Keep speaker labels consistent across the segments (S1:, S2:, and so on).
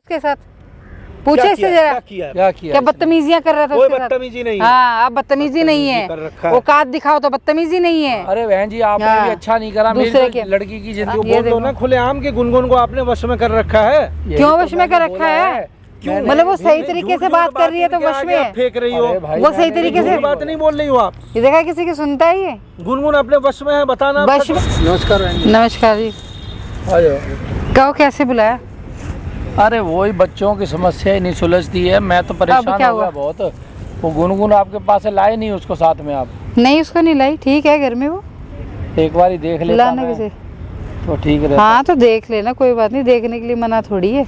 S1: उसके साथ पूछे इससे जरा
S2: क्या किया?
S1: क्या बदतमीजियां कर रहा था
S2: कोई
S1: उसके साथ?
S2: बदतमीजी नहीं है।
S1: हाँ, अब बदतमीजी नहीं है, औकात दिखाओ तो बदतमीजी नहीं है।
S3: अरे बहन जी आपने
S1: हाँ,
S3: भी अच्छा नहीं करा,
S1: दूसरे
S3: मेरी
S1: के
S3: लड़की की जिंदगी
S1: ये
S2: बोल दो ना खुलेआम के गुनगुन को आपने वश में कर रखा है।
S1: क्यों वश में कर रखा है? मतलब वो सही तरीके से बात कर रही है तो वश में है।
S2: फेंक रही हो,
S1: वो सही तरीके से
S2: बात नहीं बोल रही हो आप।
S1: ये देखा किसी की सुनता है ये?
S2: गुनगुन अपने वश में है, बताना।
S1: वश में।
S3: नमस्कार बहन जी।
S1: नमस्कार जी।
S3: आ जाओ।
S1: कहो कैसे बुलाया?
S3: अरे वही बच्चों की समस्या ही नहीं सुलझती है, मैं तो परेशान हो गया बहुत। वो गुनगुन आपके पास लाए नहीं उसको साथ में आप?
S1: नहीं, उसको नहीं लाई, ठीक है घर में वो,
S3: एक बार ही देख लेता
S1: लाने
S3: मैं,
S1: किसे?
S3: तो ठीक रहता।
S1: हाँ तो देख लेना, कोई बात नहीं, देखने के लिए मना थोड़ी है।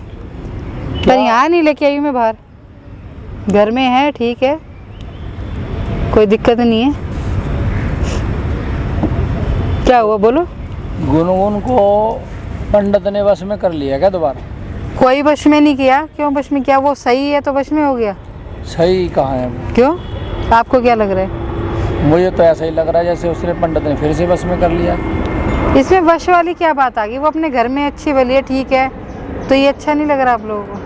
S1: पर यहाँ नहीं लेके आई मैं, बाहर घर में है, ठीक है, कोई दिक्कत नहीं है। क्या हुआ बोलो?
S3: गुनगुन को पंडित ने वश में कर लिया क्या दोबारा?
S1: कोई वश में नहीं किया। क्यों वश में किया? वो सही है तो वश में हो गया।
S3: सही कहाँ है वो?
S1: क्यों, आपको क्या लग रहा है?
S3: मुझे तो ऐसा ही लग रहा है जैसे उसने पंडित ने फिर से वश में कर लिया।
S1: इसमें वश वाली क्या बात आ गई? वो अपने घर में अच्छी वाली है, ठीक है, तो ये अच्छा नहीं लग रहा आप लोगों को?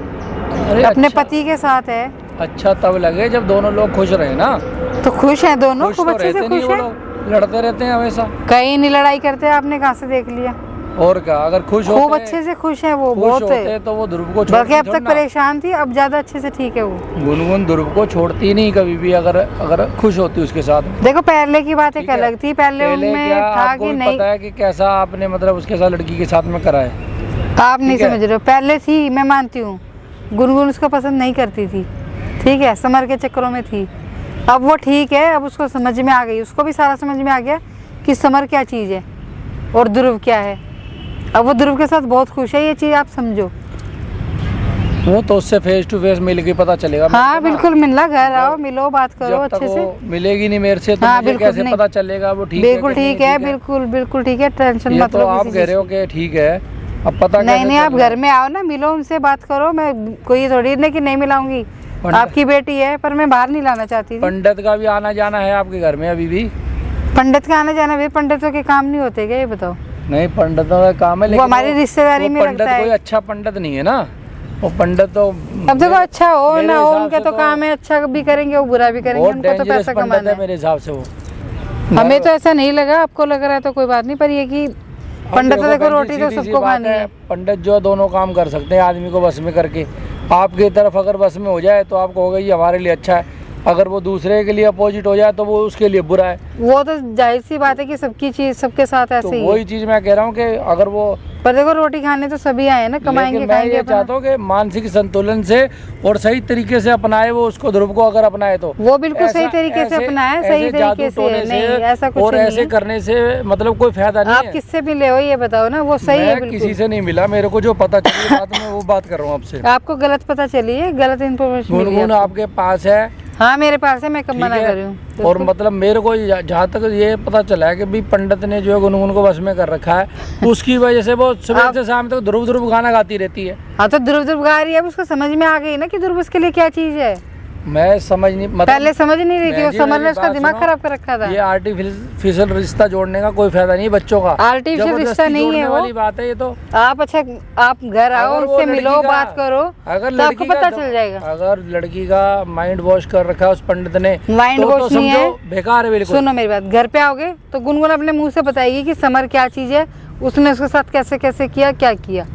S3: अरे
S1: अपने
S3: अच्छा,
S1: पति के साथ है
S3: अच्छा तब लगे जब दोनों लोग खुश रहे ना।
S1: तो खुश हैं दोनों,
S3: खुश
S1: खूब
S3: तो
S1: अच्छे
S3: रहते
S1: से
S3: नहीं
S1: खुश
S3: वो
S1: है।
S3: लोग, लड़ते रहते हैं हमेशा।
S1: कहीं नहीं लड़ाई करते, आपने कहाँ से देख लिया?
S3: और क्या, अगर खुश
S1: खूब
S3: होते
S1: अच्छे से खुश है वो,
S3: खुश
S1: बहुत
S3: होते
S1: है।
S3: तो वो ध्रुव को
S1: बल्कि
S3: छोड़ती
S1: अब
S3: थोड़ी
S1: तक
S3: ना।
S1: परेशान थी, अब ज्यादा अच्छे से ठीक है वो।
S3: गुनगुन ध्रुव को छोड़ती नहीं कभी भी, अगर खुश होती उसके साथ।
S1: देखो पहले की बात एक
S3: ठीक है।
S1: अलग थी, पहले उनमें
S3: क्या
S1: था
S3: आपको
S1: कि
S3: भी
S1: नहीं,
S3: पता है कि कैसा आपने मतलब उसके साथ लड़की के साथ में करा है?
S1: आप नहीं
S3: ठीक है।
S1: समझ रहे हो। पहले थी, मैं मानती हूँ, गुनगुन उसको पसंद नहीं करती थी, ठीक है, समर के चक्करों में थी। अब वो ठीक है, अब उसको समझ में आ गई, उसको भी सारा समझ में आ गया कि समर क्या चीज़ है और ध्रुव क्या है। अब वो ध्रुव के साथ बहुत खुश है, ये चीज़ आप समझो।
S3: वो तो उससे फेस टू फेस मिल के पता चलेगा।
S1: हाँ बिल्कुल, मिलना, घर आओ, मिलो, बात करो
S3: जब तक
S1: अच्छे से।
S3: वो मिलेगी नहीं मेरे से तो
S1: हाँ,
S3: मुझे
S1: बिल्कुल
S3: कैसे
S1: नहीं।
S3: पता चलेगा वो ठीक
S1: बिल्कुल
S3: है कि नहीं
S1: ठीक है, बिल्कुल बिल्कुल ठीक है, टेंशन
S3: ये
S1: मत
S3: तो
S1: लो
S3: आप
S1: किसी
S3: कह रहे हो
S1: चीज़
S3: कि ठीक है, अब पता
S1: नहीं
S3: कैसे
S1: नहीं, आप
S3: चलना है?
S1: घर में आओ ना, मिलो, उनसे बात करो। मैं कोई थोड़ी नहीं कि नहीं मिलाऊंगी,
S3: पंडित-
S1: आपकी बेटी है, पर मैं बाहर नहीं लाना चाहती थी।
S3: पंडित का भी आना जाना है आपके घर में अभी भी?
S1: पंडित का आना जाना भी, पंडितों के काम नहीं होते क्या, ये बताओ?
S3: नहीं, पंडितों का काम है,
S1: वो
S3: लेकिन
S1: हमारी रिश्तेदारी में
S3: पंडित
S1: लगता
S3: कोई
S1: है।
S3: अच्छा पंडित नहीं है ना वो पंडित तो।
S1: अब देखो, अच्छा हो
S3: मेरे
S1: ना हो,
S3: हिसाब
S1: उनके
S3: से
S1: तो काम है, अच्छा भी करेंगे वो, बुरा भी करेंगे,
S3: बहुत
S1: उनको तो
S3: डेंजरस
S1: पैसा
S3: पंडित
S1: कमाना
S3: है
S1: है।
S3: मेरे हिसाब से वो।
S1: हमें तो ऐसा नहीं लगा, आपको लग रहा है तो कोई बात नहीं, पर ये कि पंडित तो देखो, रोटी तो सबको खानी है।
S3: पंडित जो दोनों काम कर सकते हैं आदमी को बस में करके, आपकी तरफ अगर बस में हो जाए तो आपको होगा ये हमारे लिए अच्छा है, अगर वो दूसरे के लिए अपोजिट हो जाए तो वो उसके लिए बुरा है।
S1: वो तो जाहिर सी बात है कि सबकी चीज सबके साथ
S3: तो
S1: ऐसे ही
S3: वही
S1: है।
S3: चीज मैं कह रहा हूँ कि अगर वो,
S1: पर देखो रोटी खाने तो सभी आए ना, कमाएंगे
S3: लेकिन मैं
S1: खाएंगे
S3: ये
S1: अपना।
S3: चाहता हूँ कि मानसिक संतुलन से और सही तरीके से अपनाए वो उसको, ध्रुव को अगर अपनाए तो
S1: वो बिल्कुल सही तरीके से अपनाए, सही
S3: ऐसे जादू
S1: तरीके से।
S3: टोने
S1: नहीं, ऐसा कुछ
S3: और
S1: नहीं
S3: ऐसे
S1: है।
S3: करने से मतलब कोई फायदा नहीं
S1: आप
S3: है।
S1: किससे मिले हो ये बताओ ना, वो सही है
S3: मैं
S1: बिल्कुल।
S3: किसी से नहीं मिला, मेरे को जो पता चली बात में वो बात कर रहा हूँ आपसे।
S1: आपको गलत पता चली है, गलत इन्फॉर्मेशन मिली है
S3: गुनगुन
S1: आपको।
S3: आपके पास है,
S1: हाँ मेरे पास है, मैं कब
S3: ठीक
S1: मना
S3: है?
S1: कर रही हूँ।
S3: और मतलब मेरे को जहाँ तक ये पता चला है कि भी पंडित ने जो है गुनगुन को बस में कर रखा है, उसकी वजह से वो सुबह से शाम तक ध्रुव ध्रुव गाना गाती रहती है।
S1: हाँ तो ध्रुव ध्रुव गा रही है, अब उसको समझ में आ गई ना कि ध्रुव उसके लिए क्या चीज है।
S3: मैं समझ नहीं, मतलब
S1: पहले समझ नहीं रही थी, वो
S3: जी,
S1: समर
S3: मेरी
S1: ने उसका
S3: बात
S1: दिमाग
S3: सुनो।
S1: खराब कर रखा था।
S3: ये आर्टिफिशियल रिश्ता जोड़ने का कोई फायदा नहीं है बच्चों का।
S1: आर्टिफिशियल
S3: जबरदस्ती
S1: रिश्ता नहीं है
S3: जोड़ने
S1: वो।
S3: वाली बात है ये तो।
S1: आप अच्छा, आप घर आओ,
S3: अगर वो
S1: उनसे
S3: लड़की
S1: मिलो,
S3: का-
S1: बात करो,
S3: अगर
S1: तो आपको
S3: लड़की
S1: पता
S3: का
S1: चल जाएगा।
S3: अगर लड़की का माइंड वॉश कर रखा है उस पंडित ने,
S1: माइंड
S3: तो
S1: वॉश नहीं
S3: समझो
S1: है।
S3: बेकार है बिल्कुल।
S1: सुनो मेरी बात, घर पे आओगे तो गुनगुन अपने मुंह से बताएगी कि समर क्या चीज है, उसने उसके साथ कैसे कैसे किया, क्या किया,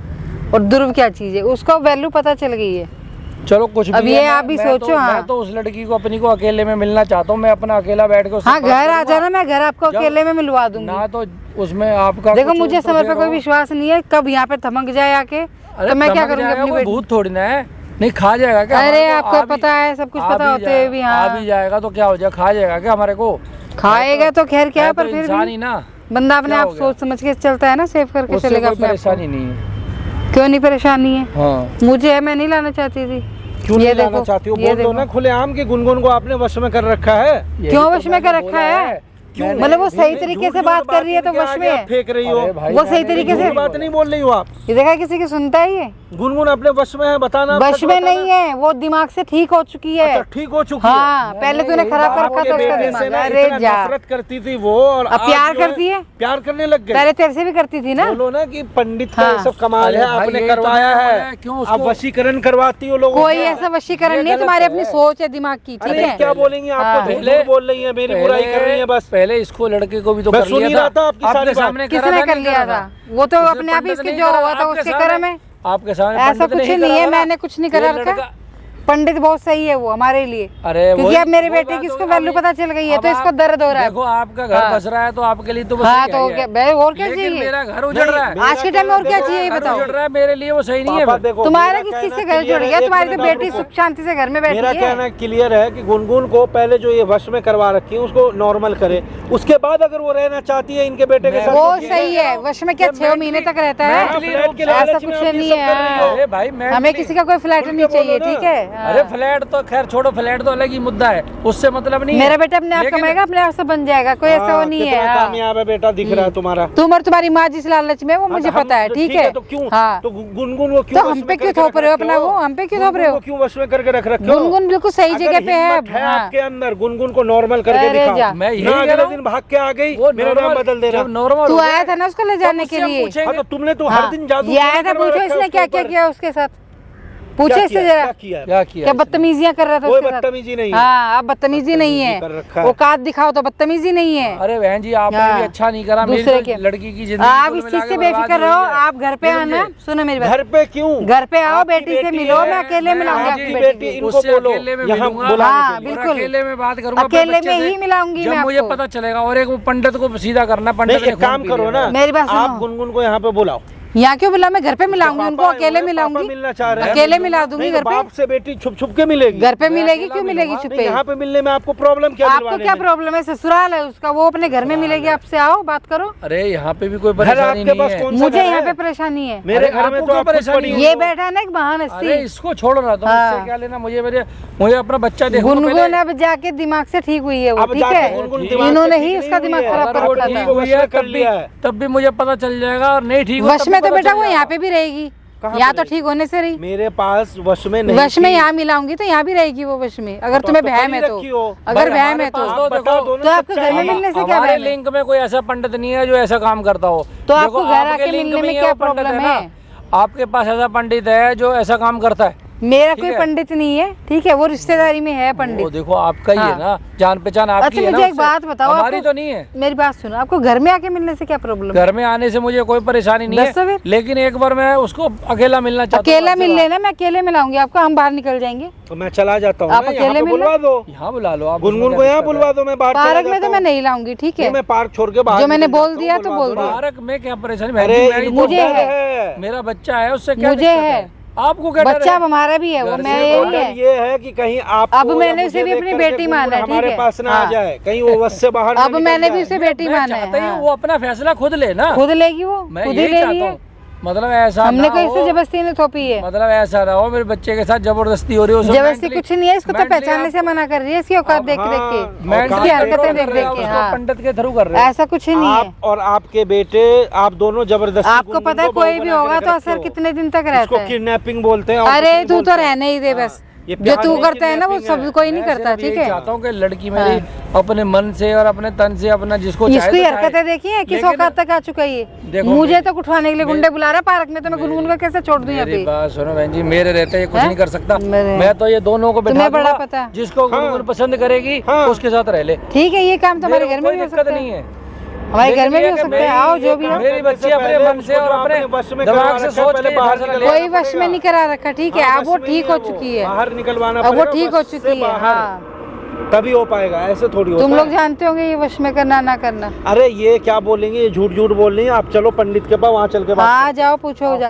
S1: और ध्रुव क्या चीज है, उसको वैल्यू पता चल गई है।
S3: चलो कुछ
S1: अब
S3: भी
S1: ये
S3: है,
S1: आप भी
S3: मैं
S1: सोचो।
S3: तो,
S1: हाँ।
S3: मैं तो उस लड़की को अपनी को अकेले में मिलना चाहता हूँ, मैं अपना अकेला बैठ के उससे
S1: हाँ
S3: बात
S1: घर आ
S3: करूंगा।
S1: जाना, मैं घर आपको
S3: जब-
S1: अकेले में मिलवा दूंगी।
S3: ना तो उसमें आपका
S1: देखो
S3: कुछ
S1: मुझे समर पे
S3: इंटरफेयर
S1: कोई
S3: हो।
S1: विश्वास नहीं है, कब यहाँ पे थमक जाए आके
S3: अरे
S1: तो मैं क्या
S3: समझ
S1: करूंगी
S3: जाएगा,
S1: अपनी
S3: कोई
S1: बेटी।
S3: भूत थोड़ी ना है, नहीं खा जाएगा क्या
S1: अरे
S3: हमारे को?
S1: आपको
S3: आ भी-
S1: पता है, सब कुछ
S3: आ
S1: पता
S3: भी
S1: होते
S3: जाए-
S1: हुए भी।
S3: आ
S1: हाँ
S3: भी जाएगा तो क्या हो जाएगा, खा जाएगा क्या हमारे को?
S1: खाएगा तो खैर क्या,
S3: है
S1: पर
S3: तो
S1: फिर
S3: इंसान
S1: भी
S3: ही ना,
S1: बंदा अपने
S3: क्या
S1: आप
S3: हो गया?
S1: सोच समझ के चलता है ना, सेव करके
S3: उससे
S1: चलेगा
S3: कोई
S1: अपने आप
S3: परेशानी नहीं है।
S1: को। क्यों नहीं परेशानी है?
S3: हाँ,
S1: मुझे है, मैं नहीं लाना चाहती थी।
S2: क्यों
S1: ये
S2: नहीं लाना
S1: देखो,
S2: चाहती हो?
S1: ये
S2: बोल दो
S1: देखो।
S2: ना खुलेआम के गुनगुन को आपने वश में कर रखा है।
S3: यही
S1: क्यों
S3: तो
S1: वश में
S3: मैंने
S1: कर रखा
S3: बोला
S1: है?
S2: क्यों?
S1: मतलब वो सही
S2: नहीं,
S1: तरीके से
S2: झूठ
S1: बात
S2: झूठ
S1: कर रही है तो
S2: इनके
S1: वश
S2: आगे
S1: में
S2: आप
S1: है।
S2: फेंक रही हो।
S3: अरे भाई,
S1: वो सही
S3: मैंने
S1: तरीके
S3: झूठ
S1: से
S2: झूठ बात नहीं बोल रही हो आप।
S1: ये देखा किसी की सुनता है ये?
S2: गुनगुन अपने वश में है, बताना आप,
S1: वश
S2: सच
S1: में
S2: बताना।
S1: नहीं है, वो दिमाग से ठीक हो चुकी है।
S2: अच्छा, ठीक हो चुकी
S1: हाँ, पहले तूने खराब कर रखा
S2: आपके
S1: था उसका
S2: बेटे से
S1: दिमाग।
S2: ना
S1: अरे
S2: इतना
S1: जा,
S2: नफरत करती थी वो, और
S1: अब
S2: आज
S1: प्यार
S2: जो है,
S1: करती है?
S2: प्यार करने लग गए।
S1: पहले तेरे से भी करती थी ना।
S2: बोलो ना कि पंडित का
S1: हाँ।
S2: ये सब कमाल
S3: अरे
S2: है,
S3: भाई,
S2: आपने
S3: यही तो
S2: करवाया
S3: मैंने
S2: है।
S3: बोला है, क्यों
S2: आप
S3: उसको-
S2: वशीकरण करवाती हो लोगों
S1: कोई
S2: का।
S1: ऐसा वशीकरण
S3: ये
S1: नहीं है,
S3: गलत
S1: तुम्हारी
S3: है।
S1: अपनी सोच है दिमाग की, ठीक
S2: अरे
S1: है।
S2: क्या बोलेंगे,
S1: हाँ।
S2: आपको झूठ झूठ बोल रही है, मेरी बुराई कर रही है बस।
S3: पहले इसको लड़के को भी तो
S2: मैं
S3: कर
S2: सुन ही
S3: लिया
S2: रहा था आपकी सारी
S3: आपके
S2: बात।
S3: सामने करा
S1: किसने
S3: था,
S1: कर
S3: नहीं
S1: लिया
S3: करा
S1: था? वो तो
S3: उसने
S1: अपने आप ही
S3: पंडित
S1: इसके
S3: नहीं
S1: जो
S3: करा,
S1: हुआ था
S3: आपके
S1: उसके
S3: सामने-
S1: कर्म है।
S3: आपके सामने
S1: ऐसा
S3: पंडित
S1: कुछ
S3: नहीं
S1: नहीं
S3: करा
S1: है,
S3: था ना।
S1: मैंने कुछ नहीं करा
S3: ये
S1: रखा।
S3: लड़का-
S1: पंडित बहुत सही है वो हमारे लिए,
S3: अरे
S1: क्योंकि
S3: वही-
S1: अब मेरे
S3: वो
S1: बेटे
S3: बात
S1: की
S3: हो
S1: इसको
S3: गई।
S1: वैल्यू पता चल गई है,
S3: अब
S1: तो इसको
S3: आप-
S1: दर्द हो रहा है।
S3: देखो आपका घर
S1: हाँ।
S3: बस रहा है तो आपके लिए तो बस
S1: हाँ,
S3: यही
S1: तो
S3: है।
S1: क्या भाई, और क्या
S3: लेकिन
S1: चाहिए?
S3: मेरा घर उजड़ रहा है।
S1: आज के टाइम में और क्या चाहिए ये
S3: घर
S1: बताओ?
S3: उजड़ रहा है मेरे लिए, वो सही नहीं है।
S2: पापा
S3: फिर।
S2: देखो,
S1: तुम्हारा
S2: मेरा
S1: किस चीज
S2: कहना
S1: से घर
S2: clear
S1: जुड़
S2: है,
S1: गया?
S2: एक
S1: तुम्हारी तो
S2: मिनट आप
S1: बेटी
S2: रुको।
S1: सुख शांति से घर में बैठी
S2: मेरा
S1: है।
S2: कहना क्लियर है कि गुनगुन को पहले जो ये वश में करवा रखी है उसको नॉर्मल करे, उसके बाद अगर वो रहना चाहती है इनके बेटे के साथ
S1: वो
S2: तो ठीक है।
S1: सही है, वश में क्या 6 महीने तक रहता है?
S2: हाँ, फ्लैट के
S1: ऐसा
S2: लालच
S1: कुछ
S2: में आप ये
S1: नहीं
S2: सब कर रही हो।
S1: है।
S3: अरे भाई मैं
S1: हमें किसी का कोई फ्लैट
S2: खुल
S1: नहीं
S2: के बोलो
S1: चाहिए,
S2: ना।
S1: ठीक है।
S3: अरे फ्लैट तो खैर छोड़ो, फ्लैट तो अलग ही मुद्दा है, उससे मतलब नहीं है।
S1: मेरा बेटा अपने आप
S3: लेकिन-
S1: कमाएगा, अपने आप से बन जाएगा, कोई ऐसा वो
S2: हाँ,
S1: नहीं
S2: कितना
S1: है। हाँ।
S2: कामयाब है बेटा, दिख रहा है तुम्हारा।
S1: तुम और तुम्हारी माँ जिस लालच में है, वो मुझे
S2: हाँ, तो
S1: पता है,
S2: हम-
S1: ठीक है।
S2: तो क्यों
S1: हाँ,
S2: तो गुनगुन वो क्यों
S1: तो
S2: वश
S1: हम
S2: में
S1: पे क्यों
S2: करके
S1: थोप रहे हो
S2: रखे
S1: अपना वो? हम पे क्यों थोप रहे हो?
S2: गुनगुन को क्यों वश में करके रख रखे हो?
S1: गुनगुन बिल्कुल सही
S2: अगर
S1: जगह पे है।
S2: हिम्मत है
S1: हाँ।
S2: आपके अंदर, गुनगुन को नॉर्मल करके
S1: अरे जा।
S2: दिखाओ।
S3: मैं यही
S2: ना
S3: कह
S2: अगले
S3: रहा हूँ।
S2: दिन भाग के आ गई,
S3: वो
S2: मेरा नाम
S3: normal-
S2: बदल देना।
S3: जब नॉर्मल
S1: तू
S3: हो
S1: आया
S3: जाए,
S1: था ना उसको ले जाने के
S3: उससे हम
S1: लिए।
S3: पूछेंगे।
S2: हाँ, तो तुमने तो
S1: हाँ।
S2: हर दिन जादू
S1: ये आया था,
S2: करवा
S1: पूछो
S2: रखा है
S1: इसने
S2: उसके
S1: क्या क्या
S2: ऊपर।
S1: किया उसके साथ, पूछे
S2: क्या
S1: इससे
S2: किया?
S1: जरा।
S2: क्या किया है?
S3: क्या किया
S1: क्या
S3: इसने?
S1: बदतमीजियां कर रहा था
S2: कोई
S1: उसके साथ?
S2: बदतमीजी नहीं है।
S1: हाँ, अब बदतमीजी नहीं
S2: बदतमीजी कर रखा
S1: है,
S2: है।
S1: औकात दिखाओ तो बदतमीजी नहीं है।
S3: अरे बहन जी आपने
S1: हाँ।
S3: भी अच्छा नहीं करा, मेरी
S1: दूसरे
S3: तो
S1: के
S3: लड़की की जिंदगी
S1: आप
S3: कुल
S1: इस चीज
S3: मिला
S1: से
S3: के बर्बाद
S1: बेफिक्र
S3: हुई
S1: रहो,
S3: है।
S1: आप घर पे
S3: समझे?
S1: आना। सुनो मेरी बात,
S2: घर पे क्यों?
S1: घर पे आओ,
S2: आपकी
S1: बेटी से
S2: बेटी
S1: मिलो,
S2: है,
S1: मैं अकेले
S3: मैं
S1: मिलाऊंगी
S3: आपकी
S1: आपकी
S2: बेटी
S1: बेटी को।
S2: इनको
S3: उससे
S2: बोलो
S3: अकेले में
S2: यहाँ
S3: मिलूंगा।
S2: बुलाने
S1: हाँ,
S2: के लिए।
S3: और
S1: बिल्कुल।
S3: अकेले में बात करूंगा अपने
S1: अकेले
S3: बच्चे
S1: में
S3: से।
S1: ही मिलाऊंगी
S3: जब
S1: मैं
S3: मुझे
S1: आपको।
S3: पता चलेगा, और एक वो पंडित को सीधा करना, पंडित
S2: नहीं,
S3: ने
S2: एक
S3: खून
S2: काम
S3: पी
S2: करो
S3: लिया।
S2: ना,
S1: मेरी बात
S2: आप
S1: सुनो।
S2: गुनगुन को यहाँ पे बुलाओ।
S1: यहाँ क्यों बुला? मैं घर पे मिलाऊंगी उनको,
S2: पापा
S1: अकेले
S2: पापा
S1: मिलाऊंगी,
S2: मिलना चाह रहे हैं।
S1: अकेले मिला दूंगी
S2: नहीं,
S1: घर
S2: तो
S1: पे।
S2: बाप से बेटी छुप छुप के मिलेगी।
S1: घर पे
S3: मैं
S1: मिलेगी,
S3: अकेला
S1: क्यों मिलेगी
S3: मिलूंगा।
S1: छुपे?
S2: नहीं, यहाँ पे मिलने में आपको प्रॉब्लम क्या
S1: आपको
S2: दिलवाने
S1: क्या
S2: में?
S1: प्रॉब्लम है? ससुराल है उसका, वो अपने घर में मिलेगी, आपसे आओ बात करो।
S3: अरे यहाँ पे भी कोई
S2: घर
S3: परेशानी
S2: आपके
S3: नहीं
S2: पास
S3: है।
S2: कौन सा
S1: मुझे
S2: घर
S1: यहाँ
S2: है?
S1: पे परेशानी है।
S2: मेरे
S3: अरे
S2: घर में
S3: आपको
S2: तो
S3: क्या
S2: आप खुद
S3: परेशानी
S2: पड़ी
S3: है?
S2: हो।
S1: ये बैठा है ना एक
S3: अरे
S1: महानस्ती।
S3: इसको छोड़ो ना, तो
S1: हाँ।
S3: मुझसे क्या लेना, मुझे अपना बच्चा देखो तो
S1: गुनगुन
S3: पहले।
S1: अब जाके दिमाग से ठीक हुई है वो,
S2: अब
S1: ठीक
S2: जाके
S1: है।
S2: गुनगुन
S3: ठीक।
S2: दिमाग से
S1: इन्होंने
S2: ठीक
S1: ही
S2: नहीं
S1: उसका
S2: हुई
S1: दिमाग
S2: है।
S1: खराब
S3: अगर
S1: कर
S3: वो
S1: रखा
S3: ठीक
S1: था।
S3: हुई है
S2: वश में कर
S3: तब भी
S2: लिया है।
S3: तब भी मुझे पता चल जाएगा, और नहीं ठीक हो
S1: वश
S3: तब
S1: में
S3: भी
S1: तो
S3: पता
S1: बेटा
S3: चल
S1: वो यहाँ
S3: जाएगा।
S1: पे भी रहेगी,
S2: कहाँ
S1: यहाँ
S2: पे
S1: तो
S2: रहेगी?
S1: ठीक होने से रही।
S2: मेरे पास वश में नहीं
S1: वश में
S2: थी।
S1: यहाँ मिलाऊंगी तो यहाँ भी रहेगी वो वश में, अगर
S2: तो
S1: तुम्हें
S2: तो
S1: वहम
S2: करी
S1: है तो।
S2: रखी हो।
S1: अगर
S3: भाई,
S1: वहम
S3: हमारे
S1: है
S3: पास
S1: तो
S3: तो
S2: बता दो ना
S1: तो आपके घर में
S2: सच्चाई।
S1: मिलने से क्या
S3: हमारे
S1: वहम है?
S3: लिंक में कोई ऐसा पंडित नहीं है जो ऐसा काम करता हो।
S1: तो
S3: देखो,
S1: आपको घर
S3: आपके
S1: आके
S3: लिंक
S1: मिलने में
S3: ही
S1: क्या
S3: वो पंडित
S1: प्रॉब्लम
S3: ना।
S1: है?
S3: आपके पास ऐसा पंडित है जो ऐसा काम करता है।
S1: मेरा
S3: ठीक
S1: कोई
S3: है।
S1: पंडित नहीं है, ठीक है, वो रिश्तेदारी में है
S3: वो
S1: पंडित।
S3: देखो आपका ही है
S1: हाँ।
S3: ना, जान पहचान आपकी
S1: अच्छा
S3: है ना
S1: मुझे एक
S3: उससे।
S1: बात बताओ,
S3: हमारी
S1: आपको-
S3: तो नहीं है।
S1: मेरी बात सुनो, आपको घर में आके मिलने से क्या प्रॉब्लम है?
S3: घर में आने से मुझे कोई परेशानी नहीं
S1: बस तो
S3: है,
S1: फिर।
S3: लेकिन एक बार मैं उसको अकेला मिलना चाहता हूँ।
S1: अकेला
S3: आपसे
S1: मिल
S3: बात।
S1: लेना, मैं अकेले मिलाऊंगी आपको, हम बाहर निकल जाएंगे।
S2: तो मैं चला जाता हूँ
S1: आप
S2: ना, यहाँ
S1: अकेले
S2: पे
S1: मिलना?
S2: बुलवा दो।
S3: यहाँ बुला लो आप।
S2: गुनगुन
S3: उसमें
S2: को
S3: क्या
S2: यहाँ
S3: दिक्कत
S2: बुलवा दो, मैं बाहर चला
S1: पार्क में
S2: जाता
S1: तो मैं
S2: हूँ।
S1: नहीं लाऊंगी, ठीक
S2: नहीं,
S1: है।
S2: मैं पार्क छोड़ के बाहर
S1: जो मैंने
S2: निकल
S1: बोल
S2: जाता
S1: दिया
S2: हूँ,
S1: तो
S2: बुलवा
S1: बोल
S2: दो।
S1: दिया।
S3: पार्क में क्या परेशानी?
S2: अरे
S3: बहन जी, मेरी तो
S1: मुझे
S2: इनको
S1: है।
S2: डर है।
S3: मेरा बच्चा है, उससे क्या
S1: मुझे
S3: दिक्कत
S1: है।
S3: आपको क्या डर
S1: बच्चा
S3: है?
S1: अब हमारा भी है, वो
S3: घर से
S1: मैं
S3: बाहर
S1: यही
S2: डर
S1: है।
S2: ये है कि कहीं आप
S1: अब मैंने उसे भी अपनी बेटी माना है, ठीक
S2: हमारे
S1: है।
S2: पास ना
S1: हाँ।
S2: आ जाए, कहीं वो वश से बाहर ना
S1: अब
S2: निकल
S1: मैंने भी
S2: जाए।
S1: उसे बेटी
S3: मैं
S1: माना
S3: चाहता ही
S1: है।
S3: हूँ
S1: हाँ।
S3: वो अपना फैसला खुद ले ना।
S1: खुद लेगी वो,
S3: मैं
S1: खुद ही
S3: यही
S1: ले
S3: चाहता
S1: रही है।
S3: हूँ। मतलब ऐसा
S1: हमने
S3: ना
S1: कोई
S3: हो-
S1: से जबरदस्ती नहीं थोपी है।
S3: मतलब ऐसा ना हो मेरे बच्चे के साथ जबरदस्ती हो रही हो।
S1: जबरदस्ती कुछ नहीं है, इसको तो पहचानने से मना कर रही है, इसकी औकात देख देख के,
S2: मैं
S1: इसकी हरकतें देख देख के। हाँ,
S3: पंडित के थ्रू कर रहे हो।
S1: ऐसा कुछ नहीं है।
S2: आप और आपके बेटे, आप दोनों जबरदस्ती
S1: आपको
S2: गुनगुन
S1: पता है
S2: को
S1: कोई
S2: बहू
S1: भी
S2: बना के
S1: होगा
S2: रख
S1: तो
S2: रखे
S1: असर
S2: हो।
S1: कितने दिन तक
S2: इसको
S1: रहता है?
S2: किडनैपिंग बोलते हैं और
S1: अरे
S2: कुछ नहीं
S1: तू तो
S2: बोलते हैं।
S1: रहने ही दे बस,
S2: ये
S1: जो
S2: प्यार
S1: तू
S2: नहीं,
S1: करता है ना वो
S2: kidnapping
S1: सब कोई नहीं
S3: मैं
S1: करता,
S3: सिर्फ
S1: ठीक
S3: यही
S1: है।
S3: चाहता हूँ कि लड़की मेरी अपने मन से और अपने तन से अपना जिसको चाहे
S1: इसकी
S3: तो चाहे।
S1: हरकतें देखी है, किस
S3: लेकिन-
S1: औकात तक आ चुका है ये।
S3: देखो
S1: मुझे
S3: मेरी-
S1: तो उठवाने के लिए गुंडे बुला रहा है पार्क में, तो मैं गुनगुन को कैसे छोड़ दूं यहाँ
S3: मेरी
S1: पे?
S3: बात सुनो बहन जी, मेरे रहते ये कुछ
S1: हैं?
S3: नहीं कर सकता।
S1: मेरे-
S3: मैं तो ये दोनों को बैठा
S1: तुम्हें बड़ा
S3: दूंगा,
S1: पता है।
S3: जिसको
S2: हाँ।
S3: गुनगुन पसंद करेगी
S2: हाँ।
S3: उसके साथ रह ले।
S1: ठीक है, ये काम तुम्हारे
S3: मेरे
S1: घर
S3: को
S1: में
S3: कोई
S1: भी हो
S3: दिक्कत
S1: सकता
S3: नहीं
S1: है,
S3: है।
S1: हमारे घर में भी हो
S3: लेकिन
S1: सकता है।
S3: ये
S1: आओ जो भी हो।
S3: मेरी बच्ची अपने मन से और अपने दिमाग से सोच के फैसला ले।
S1: कोई वश में नहीं करा रखा, ठीक है।
S2: हाँ,
S1: अब वो
S2: वश में
S1: ठीक
S2: नहीं
S1: हो
S2: है वो।
S1: चुकी है,
S2: बाहर निकलवाना
S1: अब वो
S2: पड़ेगा,
S1: ठीक हो
S2: वश से
S1: चुकी है।
S2: बाहर।
S1: हाँ,
S2: तभी हो पाएगा, ऐसे थोड़ी होता
S1: तुम
S2: है।
S1: लोग जानते होंगे ये वश में करना ना करना।
S2: अरे ये क्या बोलेंगे, ये झूठ झूठ बोल रही है। आप चलो पंडित के पास, वहाँ चल के बात
S1: हाँ जाओ, पूछो।